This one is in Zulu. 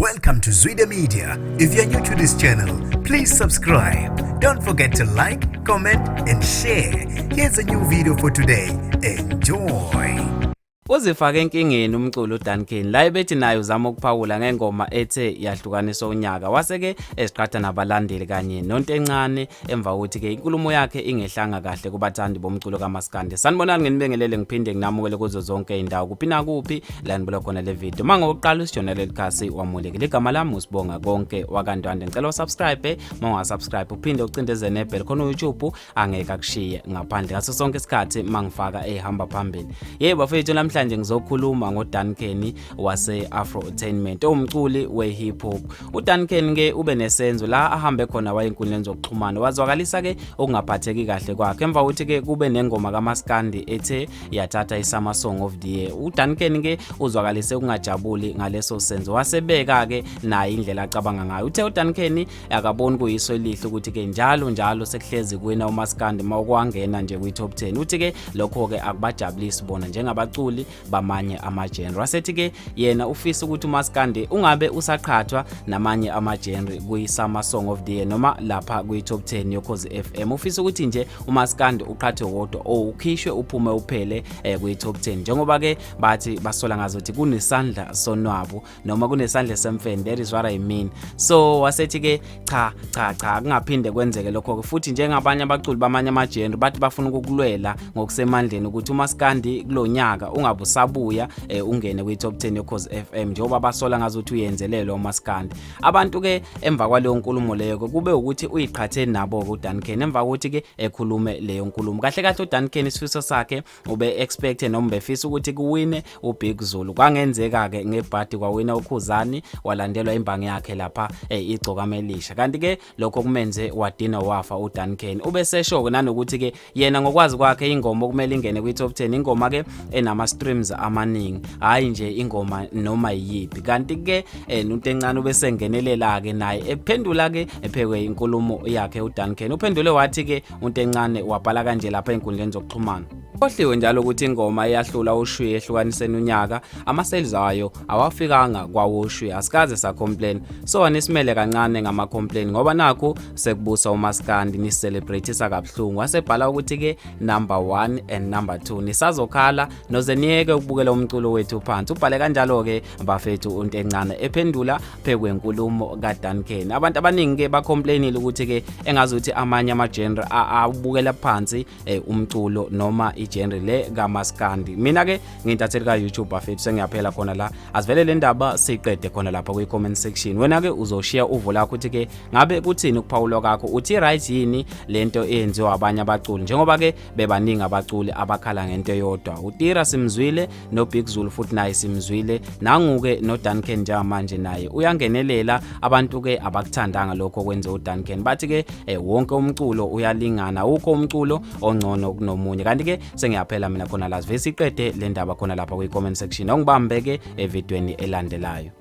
Welcome to Zwida Media. If you're new to this channel, please subscribe. Don't forget to like, comment and share. Here's a new video for today. Enjoy. Uzifake enkingeni umculo u-Duncan la bethi naye uzama ukuphawula ngengoma ethe yahlukaniswa unyaka waseke esiqhatha nabalandeli kanye noNtencane emva ukuthi ke inkulumo yakhe ingehlanga kahle kubathandi bomculo ka-Maskand. Sanibonani ngenibingelele ngiphinde nginamukele kuzo zonke indawo kuphina kuphi la nibuka khona le video. Mangokuqala usijona lelikhasi wamulekile igama lami usibonga konke wakandwande. Ngicela usubscribe mawungasubscribe uphinde ucindeze nebell khona uYouTube angeke akushiye ngaphandle ngaso sonke isikhathi mangifaka ehamba phambili. Yebo bafethu namhlanje ngizokhuluma ngoDuncan wase Afrotainment umculi we-hip hop. uDuncan ke ube nesenzo la ahambe khona wayenkundleni zokuxhumana wazwakalisa ke okungaphatheki kahle kwakhe emva ukuthi ke kube nengoma ka-Maskand ethe yathatha isama song of the year. uDuncan ke uzwakalise ukungajabuli ngaleso senzo wasebeka ke naye indlela acabanga ngayo. Uthe uDuncan akaboni kuyiso elihle ukuthi ke njalo sekuhlezi kuwena uMaskand mawukwangena nje kwi-top 10. Uthi ke lokho ke akubajabulisi bona njengabaculi bamanye ama-genre. Wasethi ke yena ufisa ukuthi uMaskand ungabe usaqhathwa namanye ama-genre kuyi-summer song of the year noma lapha kwi-top 10 yokhozi FM. Ufisa ukuthi nje uMaskand uqhathwe wodwa ukhishwe uphume uphele kwi-top 10 njengoba ke bathi basola ngazothi kunesandla sonwabo noma kunesandla semfene. That is what I mean. So wasethi ke cha kungaphinde kwenzeke lokho ke futhi njengabanye abaculi bamanye ama-genre bathi bafuna ukukulwela ngokusemandleni ukuthi uMaskand kulonyaka ungabe usabuya ungene kwi-top 10 yokhozi FM njengoba basola ngazothi uyenzelelo uMaskand. Abantu ke emva kwaleyo nkulumo leyo kube ukuthi uyiqhathe nabo uDuncan emva ukuthi ke ekhulume leyo nkulumo. Kahle uDuncan isifiso sakhe ube expect noma befisa ukuthi kuwine uBig Zulu. Kwangenzeka ke ngebhadi kwawina uKhuzani walandelwa imbangi yakhe lapha igcokamelisha. Kanti ke lokho kumenze wadina wafa uDuncan. Ube sesho ke nanokuthi ke yena ngokwazi kwakhe ingoma okumele ingene kwi-top 10 ingoma ke enama streams amaningi hayi nje ingoma noma yipi. Kanti ke uNtencane ubesengenelela ke naye ephendula ke ephekwe inkulumo yakhe uDuncan. Uphendule wathi ke uNtencane wabhala kanje lapha enkundleni zokuxhumana. Kohliwe njalo ukuthi ingoma iyahlula ushwi ehlukaniseni unyaka ama-sales ayo awafikanga kwawoshwi asikaze sa complain. So anisimele kancane ngama complain ngoba nakho sekubusa uMaskand ni celebrateisa kabhlungu. Wasebhala ukuthi ke number 1 and number 2 nisazokhala noze niyeke ukubukela umculo wethu phansi. Ubhale kanjalo ke bafethu uNtencane ephendula phekwe inkulumo kaDuncan. Abantu abaningi ke bacomplainile ukuthi ke engazuthi amanye ama-genre abukela phansi umculo noma genre le ka-Maskand. Mina ke ngintatheli ka-YouTube bafethu sengiyaphela khona la asivele le ndaba siqede khona lapha kwi-comment section. Wena ke uzoshiya uvo lakho ukuthi ke ngabe kuthini ukuphawula kwakho uthi right yini lento eyenziwa abanye abaculi njengoba ke bebaningi abaculi abakhala ngento yodwa. uTira simzwile no Big Zulu futhi naye simzwile nanguke no Duncan njengamanje naye uyangenelela. Abantu ke abakuthandanga lokho kwenza uDuncan bathi ke wonke umculo uyalingana ukho umculo ongcono kunomunye. Kanti ke sengiyaphela mina khona la sive siqede le ndaba khona lapha kwi-comment section. Ongibambeke evidweni elandelayo.